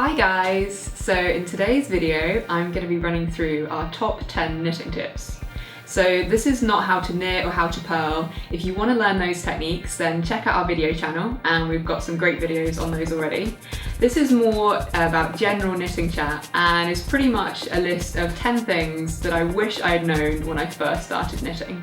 Hi guys! So in today's video I'm going to be running through our top 10 knitting tips. So this is not how to knit or how to purl. If you want to learn those techniques then check out our video channel and we've got some great videos on those already. This is more about general knitting chat and is pretty much a list of 10 things that I wish I'd known when I first started knitting.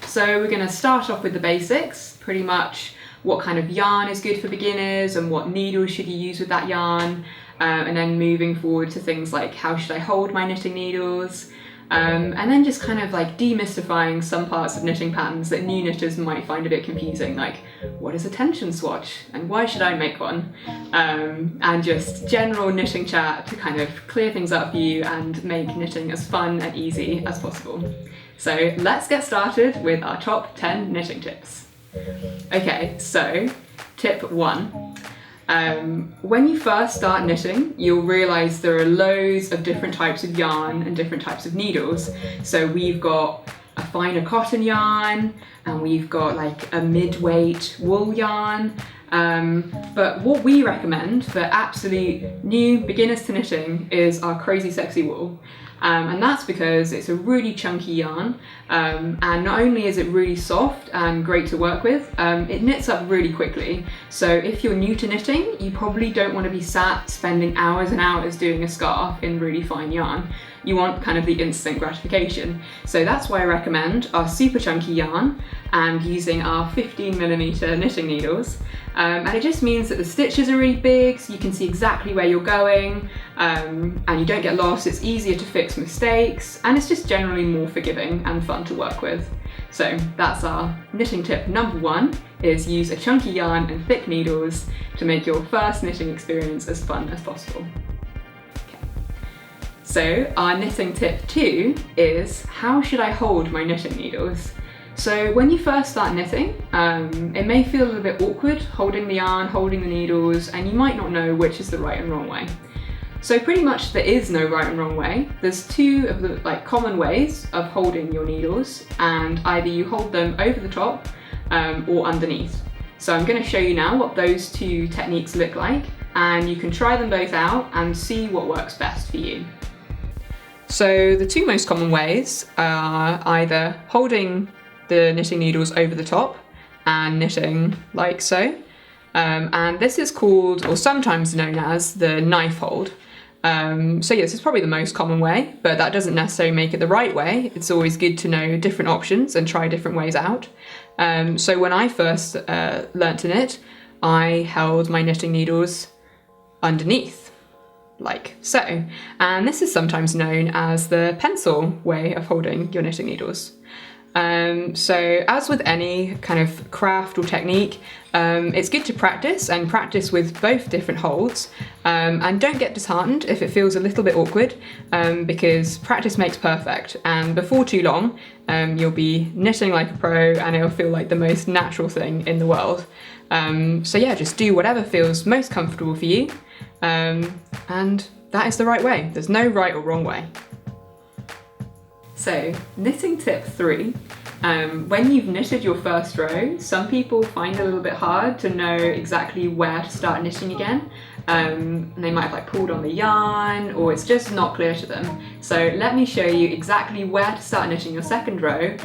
So we're going to start off with the basics, pretty much what kind of yarn is good for beginners and what needles should you use with that yarn. And then moving forward to things like how should I hold my knitting needles, and then just kind of like demystifying some parts of knitting patterns that new knitters might find a bit confusing, like what is a tension swatch and why should I make one, and just general knitting chat to kind of clear things up for you and make knitting as fun and easy as possible. So let's get started with our top 10 knitting tips. Okay, so tip 1. When you first start knitting, you'll realise there are loads of different types of yarn and different types of needles. So we've got a finer cotton yarn and we've got like a mid-weight wool yarn. But what we recommend for absolute new beginners to knitting is our Crazy Sexy wool. And that's because it's a really chunky yarn, and not only is it really soft and great to work with, it knits up really quickly. So if you're new to knitting, you probably don't want to be sat spending hours and hours doing a scarf in really fine yarn. You want kind of the instant gratification. So that's why I recommend our super chunky yarn and using our 15mm knitting needles. And it just means that the stitches are really big, so you can see exactly where you're going, and you don't get lost. It's easier to fix mistakes, and it's just generally more forgiving and fun to work with. So that's our knitting tip number 1, is use a chunky yarn and thick needles to make your first knitting experience as fun as possible. So our knitting tip 2 is how should I hold my knitting needles? So when you first start knitting, it may feel a little bit awkward holding the yarn, holding the needles, and you might not know which is the right and wrong way. So pretty much there is no right and wrong way. There's 2 of the common ways of holding your needles, and either you hold them over the top or underneath. So I'm going to show you now what those 2 techniques look like, and you can try them both out and see what works best for you. So the 2 most common ways are either holding the knitting needles over the top and knitting like so. And this is called, or sometimes known as, the knife hold. So yes, it's probably the most common way, but that doesn't necessarily make it the right way. It's always good to know different options and try different ways out. So when I first learnt to knit, I held my knitting needles underneath, like so. And this is sometimes known as the pencil way of holding your knitting needles. So as with any kind of craft or technique, it's good to practice with both different holds, and don't get disheartened if it feels a little bit awkward, because practice makes perfect, and before too long you'll be knitting like a pro and it'll feel like the most natural thing in the world. So yeah, just do whatever feels most comfortable for you, and that is the right way. There's no right or wrong way. So, knitting tip 3, when you've knitted your first row, some people find it a little bit hard to know exactly where to start knitting again. They might have pulled on the yarn, or it's just not clear to them. So let me show you exactly where to start knitting your second row,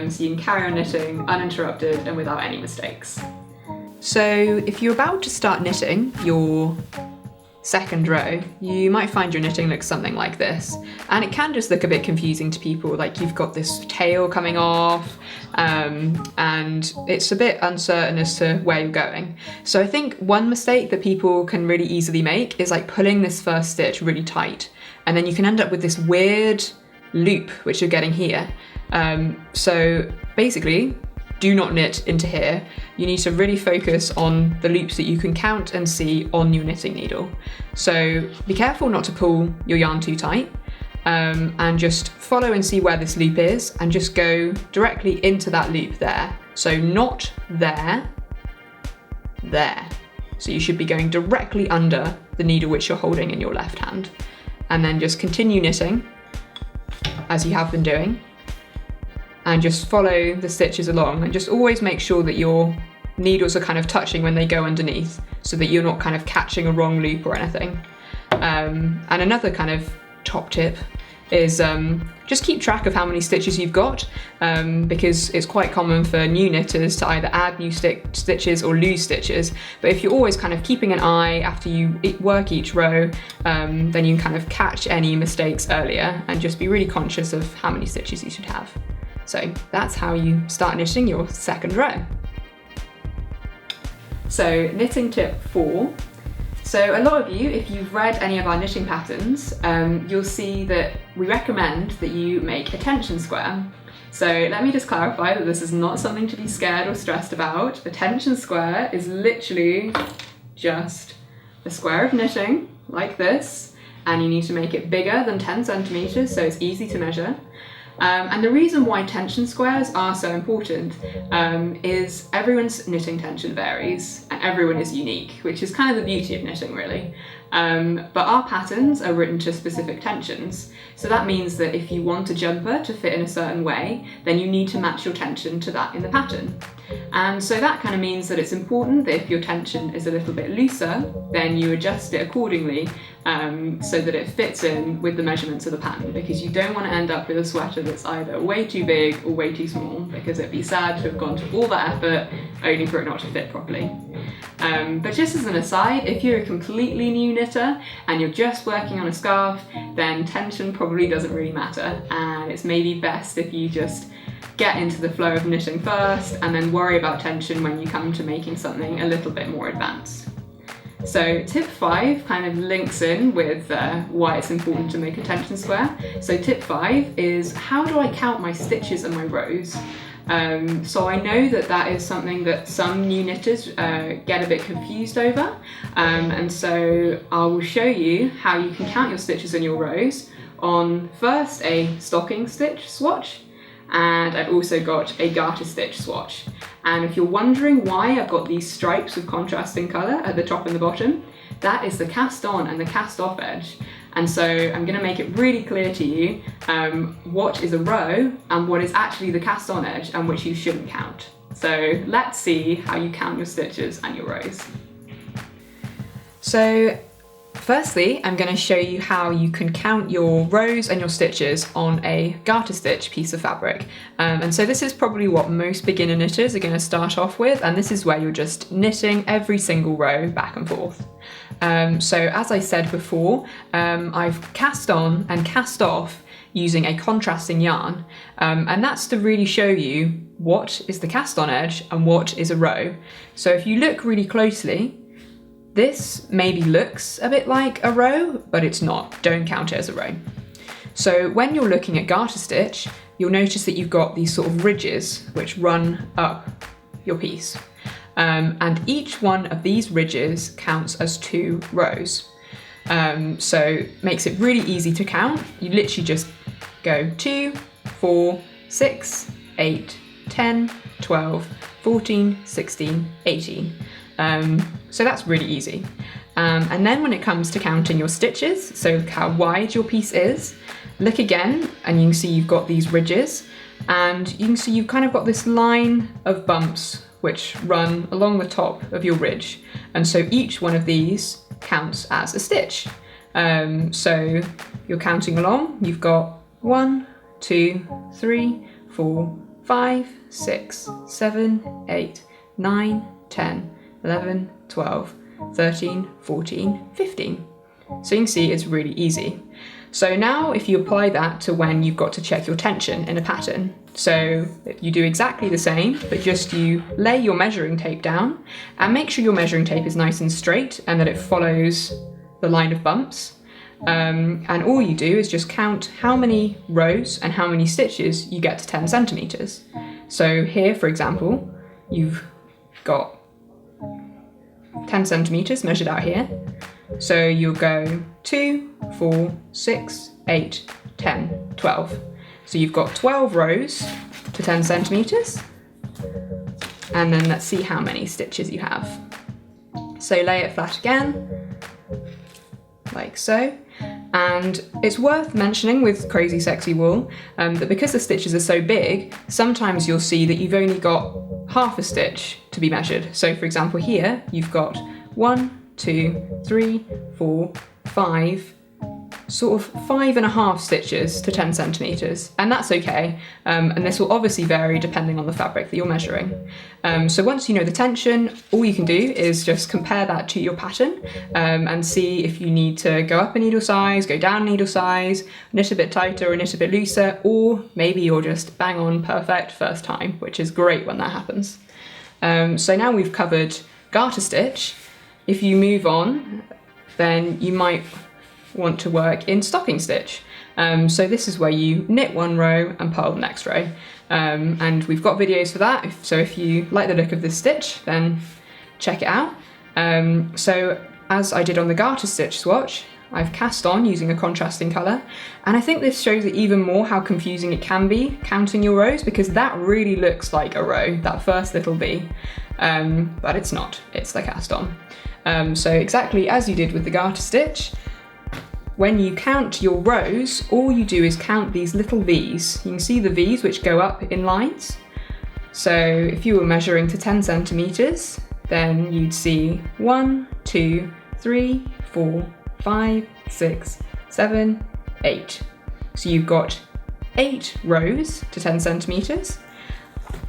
so you can carry on knitting uninterrupted and without any mistakes. So if you're about to start knitting your second row, you might find your knitting looks something like this, and it can just look a bit confusing to people, like you've got this tail coming off, and it's a bit uncertain as to where you're going. So I think one mistake that people can really easily make is pulling this first stitch really tight, and then you can end up with this weird loop which you're getting here. So basically, do not knit into here. You need to really focus on the loops that you can count and see on your knitting needle. So be careful not to pull your yarn too tight, and just follow and see where this loop is and just go directly into that loop there. So not there, there. So you should be going directly under the needle which you're holding in your left hand, and then just continue knitting as you have been doing. And just follow the stitches along, and just always make sure that your needles are kind of touching when they go underneath, so that you're not kind of catching a wrong loop or anything. And another kind of top tip is just keep track of how many stitches you've got, because it's quite common for new knitters to either add new stitches or lose stitches. But if you're always kind of keeping an eye after you work each row, then you can kind of catch any mistakes earlier and just be really conscious of how many stitches you should have. So that's how you start knitting your second row. So knitting tip 4. So a lot of you, if you've read any of our knitting patterns, you'll see that we recommend that you make a tension square. So let me just clarify that this is not something to be scared or stressed about. A tension square is literally just a square of knitting like this, and you need to make it bigger than 10 centimeters so it's easy to measure. And the reason why tension squares are so important is everyone's knitting tension varies and everyone is unique, which is kind of the beauty of knitting really. But our patterns are written to specific tensions. So that means that if you want a jumper to fit in a certain way, then you need to match your tension to that in the pattern. And so that kind of means that it's important that if your tension is a little bit looser, then you adjust it accordingly so that it fits in with the measurements of the pattern, because you don't want to end up with a sweater that's either way too big or way too small, because it'd be sad to have gone to all that effort only for it not to fit properly. But just as an aside, if you're a completely new knitter and you're just working on a scarf, then tension probably doesn't really matter, and it's maybe best if you just get into the flow of knitting first and then worry about tension when you come to making something a little bit more advanced. So tip 5 kind of links in with why it's important to make a tension square. So tip 5 is, how do I count my stitches and my rows? So I know that that is something that some new knitters get a bit confused over, and so I will show you how you can count your stitches and your rows on first a stocking stitch swatch, and I've also got a garter stitch swatch. And if you're wondering why I've got these stripes of contrasting colour at the top and the bottom, that is the cast on and the cast off edge. And so I'm going to make it really clear to you what is a row and what is actually the cast on edge, and which you shouldn't count. So let's see how you count your stitches and your rows. So firstly, I'm going to show you how you can count your rows and your stitches on a garter stitch piece of fabric. And so this is probably what most beginner knitters are going to start off with, and this is where you're just knitting every single row back and forth. So as I said before, I've cast on and cast off using a contrasting yarn, and that's to really show you what is the cast on edge and what is a row. So if you look really closely, this maybe looks a bit like a row, but it's not. Don't count it as a row. So when you're looking at garter stitch, you'll notice that you've got these sort of ridges which run up your piece. And each one of these ridges counts as 2 rows. So makes it really easy to count. You literally just go 2, 4, 6, 8, 10, 12, 14, 16, 18. So that's really easy. And then when it comes to counting your stitches, so how wide your piece is, look again and you can see you've got these ridges, and you can see you've kind of got this line of bumps which run along the top of your ridge. And so each one of these counts as a stitch. So you're counting along, you've got 1, 2, 3, 4, 5, 6, 7, 8, 9, 10, 11, 12, 13, 14, 15. So you can see it's really easy. So now if you apply that to when you've got to check your tension in a pattern, so you do exactly the same, but just you lay your measuring tape down and make sure your measuring tape is nice and straight and that it follows the line of bumps. And all you do is just count how many rows and how many stitches you get to 10 centimeters. So here, for example, you've got 10 centimeters measured out here. So you'll go 2, 4, 6, 8, 10, 12. So you've got 12 rows to 10 centimeters. And then let's see how many stitches you have. So lay it flat again, like so. And it's worth mentioning with Crazy Sexy Wool that because the stitches are so big, sometimes you'll see that you've only got half a stitch to be measured. So for example here, you've got 1, 2, 3, 4, sort of 5.5 stitches to 10 centimeters, and that's okay. And this will obviously vary depending on the fabric that you're measuring. So once you know the tension, all you can do is just compare that to your pattern and see if you need to go up a needle size, go down a needle size, knit a bit tighter or knit a bit looser, or maybe you're just bang on perfect first time, which is great when that happens. So now we've covered garter stitch. If you move on, then you might want to work in stocking stitch. So this is where you knit one row and purl the next row. And we've got videos for that. So if you like the look of this stitch, then check it out. So as I did on the garter stitch swatch, I've cast on using a contrasting colour. And I think this shows it even more how confusing it can be counting your rows, because that really looks like a row, that first little V. But it's not, it's the cast on. So exactly as you did with the garter stitch, when you count your rows, all you do is count these little V's. You can see the V's which go up in lines. So if you were measuring to 10 centimeters, then you'd see 1, 2, 3, 4, 5, 6, 7, 8. So you've got 8 rows to 10 centimeters.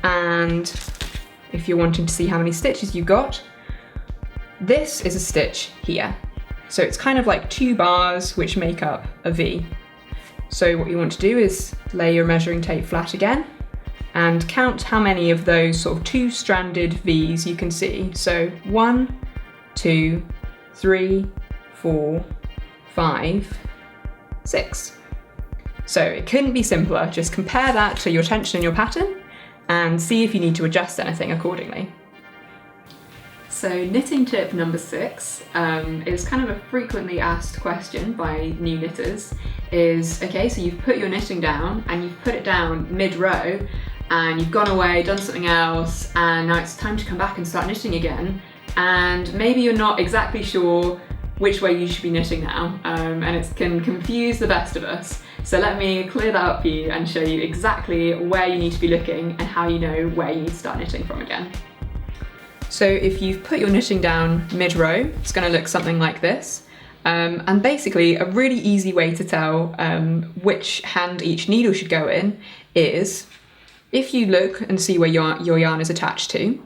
And if you're wanting to see how many stitches you've got, this is a stitch here. So it's kind of like 2 bars which make up a V. So what you want to do is lay your measuring tape flat again and count how many of those sort of 2-stranded V's you can see. So 1, 2, 3, 4, 5, 6. So it couldn't be simpler. Just compare that to your tension in your pattern and see if you need to adjust anything accordingly. So knitting tip number 6 is kind of a frequently asked question by new knitters is, okay, so you've put your knitting down and you've put it down mid-row and you've gone away, done something else, and now it's time to come back and start knitting again, and maybe you're not exactly sure which way you should be knitting now, and it can confuse the best of us. So let me clear that up for you and show you exactly where you need to be looking and how you know where you need to start knitting from again. So if you've put your knitting down mid-row, it's going to look something like this. And basically a really easy way to tell which hand each needle should go in is, if you look and see where your yarn is attached to,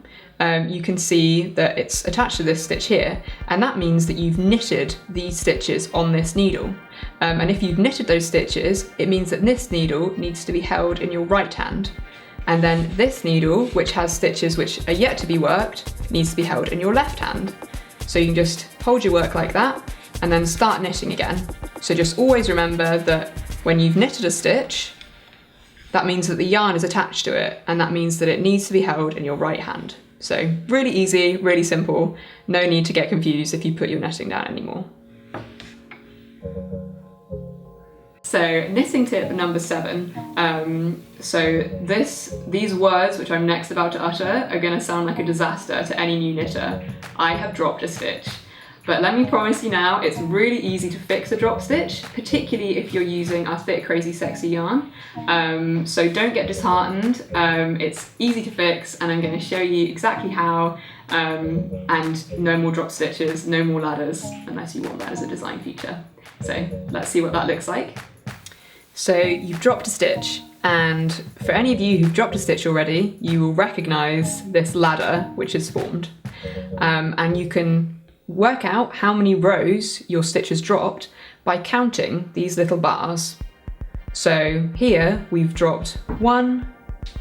you can see that it's attached to this stitch here, and that means that you've knitted these stitches on this needle. And if you've knitted those stitches, it means that this needle needs to be held in your right hand. And then this needle, which has stitches which are yet to be worked, needs to be held in your left hand. So you can just hold your work like that and then start knitting again. So just always remember that when you've knitted a stitch, that means that the yarn is attached to it, and that means that it needs to be held in your right hand. So really easy, really simple, no need to get confused if you put your knitting down anymore. So knitting tip number 7. So these words which I'm next about to utter are going to sound like a disaster to any new knitter. I have dropped a stitch. But let me promise you now, it's really easy to fix a drop stitch, particularly if you're using our thick, crazy, sexy yarn. So don't get disheartened. It's easy to fix, and I'm going to show you exactly how. And no more drop stitches, no more ladders, unless you want that as a design feature. So let's see what that looks like. So you've dropped a stitch, and for any of you who've dropped a stitch already, you will recognise this ladder which is formed. And you can work out how many rows your stitch has dropped by counting these little bars. So here we've dropped 1,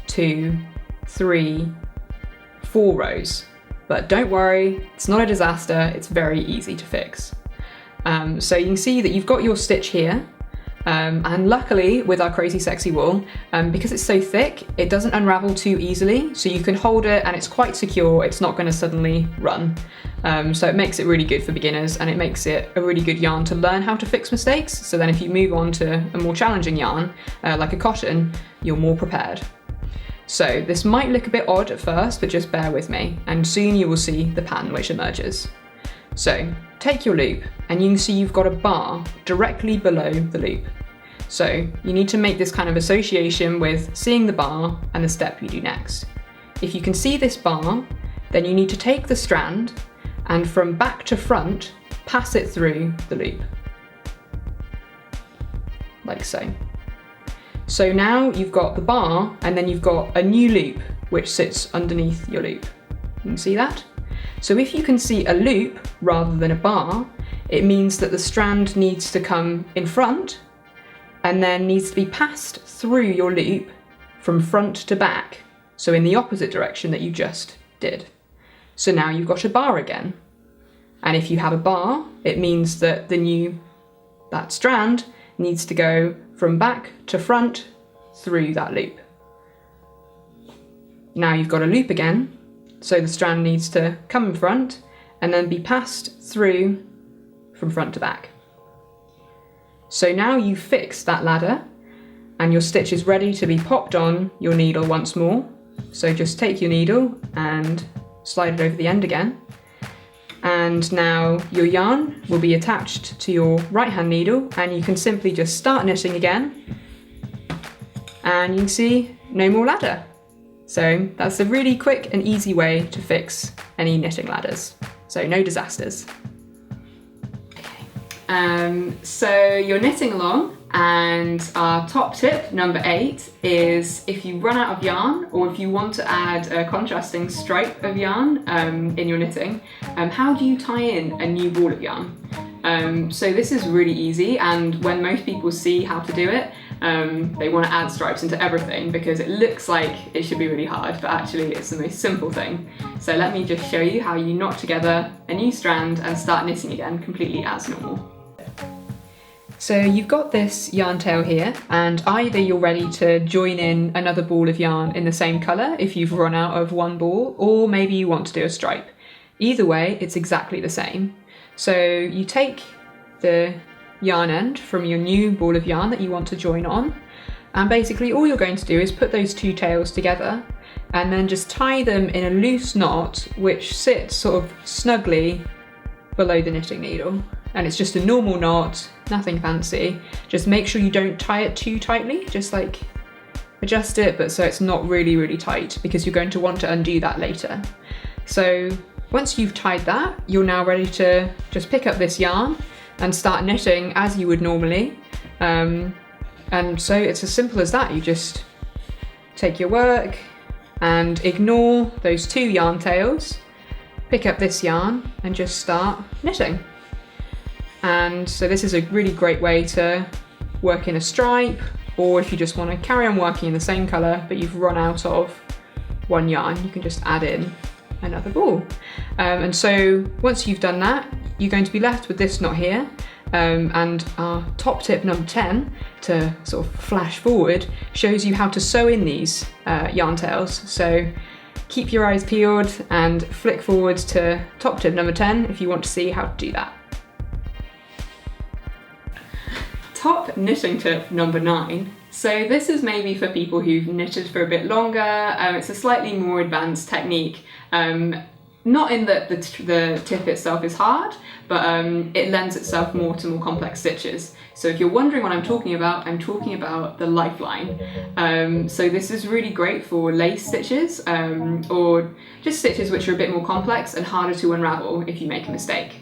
2, 3, 4 rows. But don't worry, it's not a disaster, it's very easy to fix. So you can see that you've got your stitch here. And luckily with our crazy sexy wool, because it's so thick, it doesn't unravel too easily, so you can hold it and it's quite secure, it's not going to suddenly run. So it makes it really good for beginners, and it makes it a really good yarn to learn how to fix mistakes, so then if you move on to a more challenging yarn, like a cotton, you're more prepared. So this might look a bit odd at first, but just bear with me, and soon you will see the pattern which emerges. So take your loop, and you can see you've got a bar directly below the loop. So you need to make this kind of association with seeing the bar and the step you do next. If you can see this bar, then you need to take the strand and from back to front, pass it through the loop. like so. So now you've got the bar, and then you've got a new loop which sits underneath your loop. You can see that? So if you can see a loop rather than a bar, it means that the strand needs to come in front and then needs to be passed through your loop from front to back, so in the opposite direction that you just did. So now you've got a bar again. And if you have a bar, it means that that strand needs to go from back to front through that loop. Now you've got a loop again, so the strand needs to come in front and then be passed through from front to back. So now you've fixed that ladder and your stitch is ready to be popped on your needle once more. So just take your needle and slide it over the end again. And now your yarn will be attached to your right hand needle, and you can simply just start knitting again. And you can see no more ladder. So that's a really quick and easy way to fix any knitting ladders. So no disasters. So you're knitting along, and our top tip, number 8, is if you run out of yarn, or if you want to add a contrasting stripe of yarn in your knitting, how do you tie in a new ball of yarn? So this is really easy, and when most people see how to do it, they want to add stripes into everything because it looks like it should be really hard, but actually it's the most simple thing. So let me just show you how you knot together a new strand and start knitting again completely as normal. So you've got this yarn tail here, and either you're ready to join in another ball of yarn in the same colour if you've run out of one ball, or maybe you want to do a stripe. Either way, it's exactly the same. So you take the yarn end from your new ball of yarn that you want to join on, and basically all you're going to do is put those two tails together and then just tie them in a loose knot which sits sort of snugly below the knitting needle. And it's just a normal knot, nothing fancy. Just make sure you don't tie it too tightly, just like adjust it, but so it's not really, really tight, because you're going to want to undo that later. So once you've tied that, you're now ready to just pick up this yarn and start knitting as you would normally. And so it's as simple as that. You just take your work and ignore those two yarn tails, pick up this yarn and just start knitting. And so this is a really great way to work in a stripe, or if you just want to carry on working in the same colour but you've run out of one yarn, you can just add in another ball. And so once you've done that, you're going to be left with this knot here. And our top tip number 10, to sort of flash forward, shows you how to sew in these yarn tails. So keep your eyes peeled and flick forward to top tip number 10 if you want to see how to do that. Top knitting tip number 9. So this is maybe for people who've knitted for a bit longer. It's a slightly more advanced technique. Not in that the tip itself is hard, but it lends itself more to more complex stitches. So if you're wondering what I'm talking about the lifeline. So this is really great for lace stitches, or just stitches which are a bit more complex and harder to unravel if you make a mistake.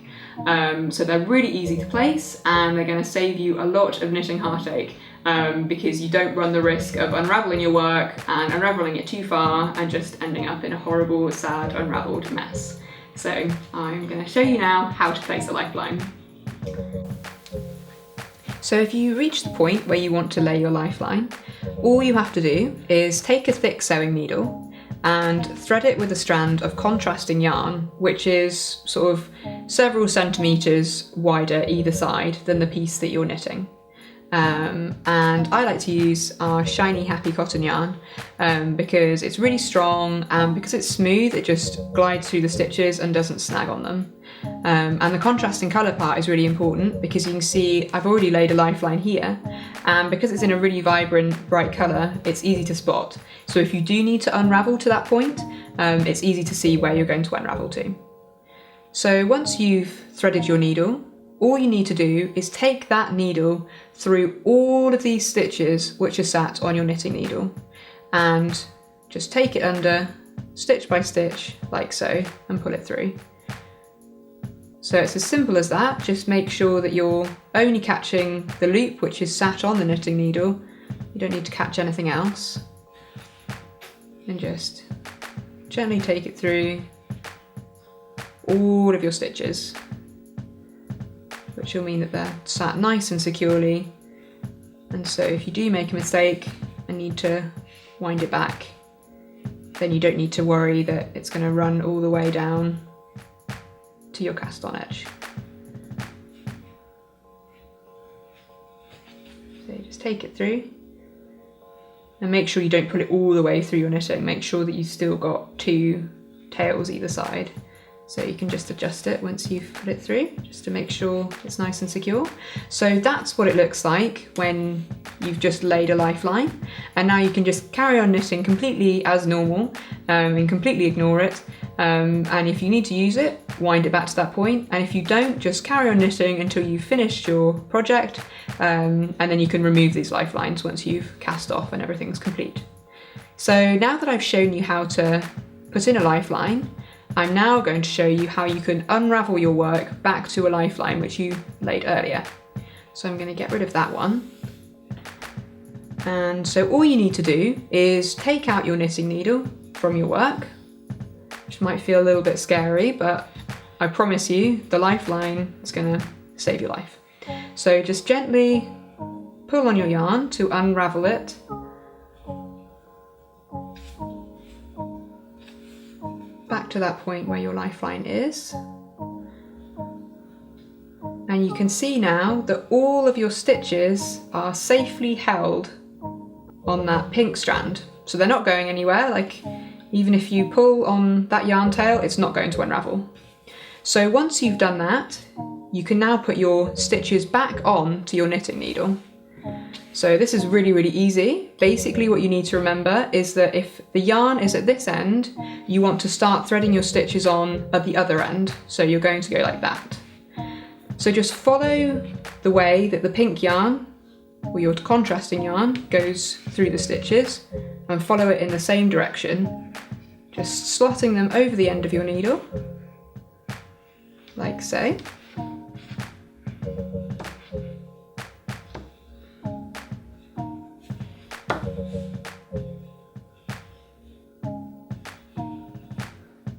So they're really easy to place, and they're going to save you a lot of knitting heartache, because you don't run the risk of unravelling your work and unravelling it too far and just ending up in a horrible, sad, unravelled mess. So I'm going to show you now how to place a lifeline. So if you reach the point where you want to lay your lifeline, all you have to do is take a thick sewing needle and thread it with a strand of contrasting yarn, which is sort of several centimetres wider either side than the piece that you're knitting. And I like to use our shiny happy cotton yarn because it's really strong, and because it's smooth it just glides through the stitches and doesn't snag on them. And the contrasting colour part is really important because you can see I've already laid a lifeline here, and because it's in a really vibrant bright colour it's easy to spot. So if you do need to unravel to that point, it's easy to see where you're going to unravel to. So once you've threaded your needle, all you need to do is take that needle through all of these stitches which are sat on your knitting needle, and just take it under stitch by stitch like so and pull it through. So it's as simple as that. Just make sure that you're only catching the loop which is sat on the knitting needle. You don't need to catch anything else. And just gently take it through all of your stitches, which will mean that they're sat nice and securely. And so if you do make a mistake and need to wind it back, then you don't need to worry that it's going to run all the way down to your cast on edge. So just take it through and make sure you don't pull it all the way through your knitting. Make sure that you've still got 2 tails either side. So you can just adjust it once you've put it through, just to make sure it's nice and secure. So that's what it looks like when you've just laid a lifeline. And now you can just carry on knitting completely as normal and completely ignore it. And if you need to use it, wind it back to that point. And if you don't, just carry on knitting until you've finished your project. And then you can remove these lifelines once you've cast off and everything's complete. So now that I've shown you how to put in a lifeline, I'm now going to show you how you can unravel your work back to a lifeline which you laid earlier. So I'm going to get rid of that one. And so all you need to do is take out your knitting needle from your work, which might feel a little bit scary, but I promise you the lifeline is going to save your life. So just gently pull on your yarn to unravel it. Back to that point where your lifeline is. And you can see now that all of your stitches are safely held on that pink strand. So they're not going anywhere, like even if you pull on that yarn tail, it's not going to unravel. So once you've done that, you can now put your stitches back on to your knitting needle. So this is really, really easy. Basically what you need to remember is that if the yarn is at this end, you want to start threading your stitches on at the other end. So you're going to go like that. So just follow the way that the pink yarn, or your contrasting yarn, goes through the stitches, and follow it in the same direction, just slotting them over the end of your needle, like so.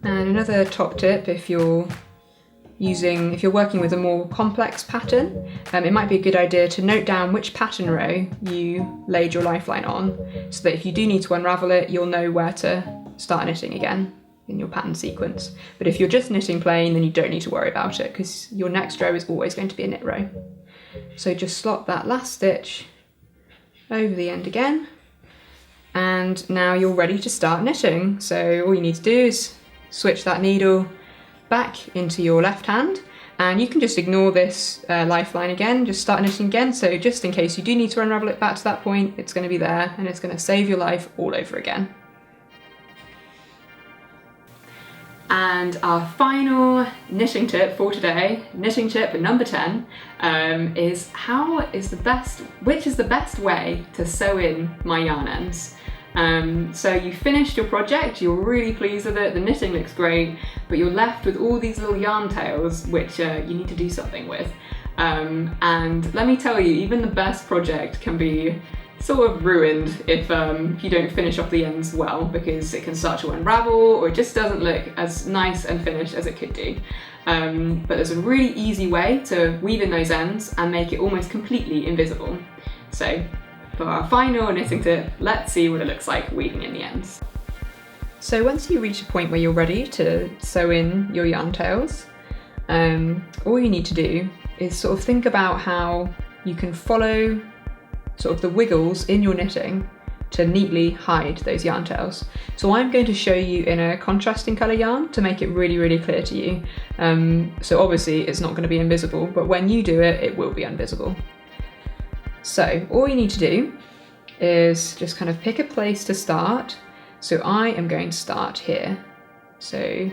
And another top tip, if you're working with a more complex pattern, it might be a good idea to note down which pattern row you laid your lifeline on, so that if you do need to unravel it, you'll know where to start knitting again in your pattern sequence. But if you're just knitting plain, then you don't need to worry about it, because your next row is always going to be a knit row. So just slot that last stitch over the end again, and now you're ready to start knitting. So all you need to do is switch that needle back into your left hand, and you can just ignore this lifeline again, just start knitting again. So just in case you do need to unravel it back to that point, it's going to be there and it's going to save your life all over again. And our final knitting tip for today, knitting tip number 10, is which is the best way to sew in my yarn ends. So you finished your project, you're really pleased with it, the knitting looks great, but you're left with all these little yarn tails which you need to do something with. And let me tell you, even the best project can be sort of ruined if you don't finish off the ends well, because it can start to unravel or it just doesn't look as nice and finished as it could do. But there's a really easy way to weave in those ends and make it almost completely invisible. So for our final knitting tip, let's see what it looks like weaving in the ends. So once you reach a point where you're ready to sew in your yarn tails, all you need to do is sort of think about how you can follow sort of the wiggles in your knitting to neatly hide those yarn tails. So I'm going to show you in a contrasting colour yarn to make it really, really clear to you. So obviously it's not going to be invisible, but when you do it, it will be invisible. So all you need to do is just kind of pick a place to start. So I am going to start here. So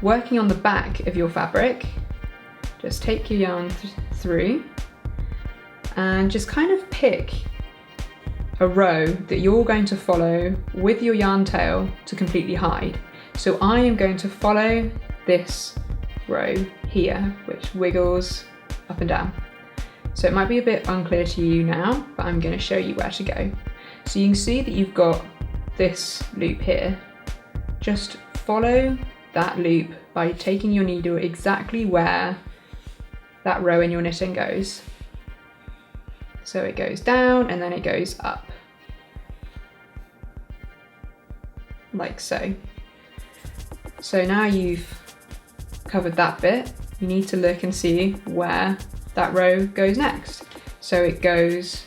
working on the back of your fabric, just take your yarn through and just kind of pick a row that you're going to follow with your yarn tail to completely hide. So I am going to follow this row here, which wiggles up and down. So it might be a bit unclear to you now, but I'm going to show you where to go. So you can see that you've got this loop here. Just follow that loop by taking your needle exactly where that row in your knitting goes. So it goes down and then it goes up, like so. So now you've covered that bit, you need to look and see where that row goes next. So it goes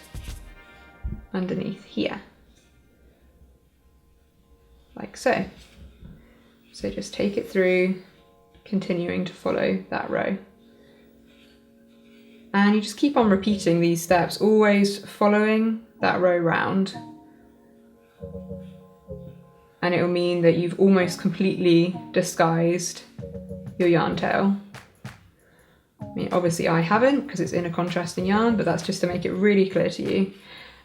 underneath here, like so. So just take it through, continuing to follow that row. And you just keep on repeating these steps, always following that row round. And it will mean that you've almost completely disguised your yarn tail. I mean, obviously I haven't because it's in a contrasting yarn, but that's just to make it really clear to you.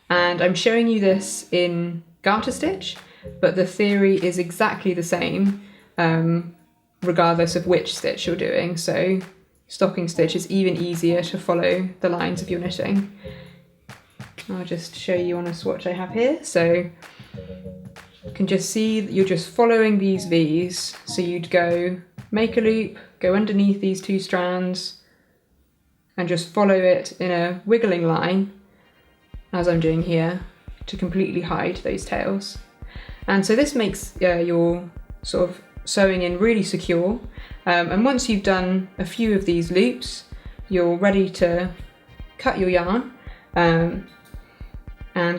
And I'm showing you this in garter stitch, but the theory is exactly the same, regardless of which stitch you're doing. So stocking stitch is even easier to follow the lines of your knitting. I'll just show you on a swatch I have here. So you can just see that you're just following these V's. So you'd go make a loop, go underneath these two strands, and just follow it in a wiggling line, as I'm doing here, to completely hide those tails. And so this makes your sort of sewing in really secure. And once you've done a few of these loops, you're ready to cut your yarn, and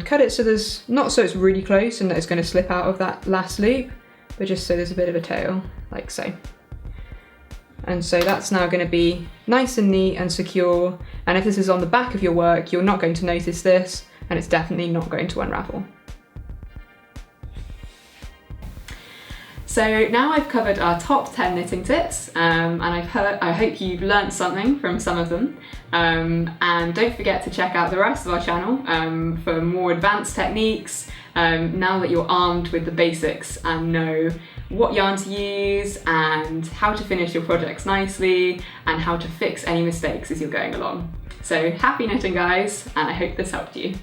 cut it so there's not so it's really close and that it's going to slip out of that last loop, but just so there's a bit of a tail, like so. And so that's now going to be nice and neat and secure. And if this is on the back of your work, you're not going to notice this, and it's definitely not going to unravel. So now I've covered our top 10 knitting tips, and I hope you've learnt something from some of them. And don't forget to check out the rest of our channel for more advanced techniques, now that you're armed with the basics and know what yarn to use and how to finish your projects nicely and how to fix any mistakes as you're going along. So happy knitting, guys, and I hope this helped you.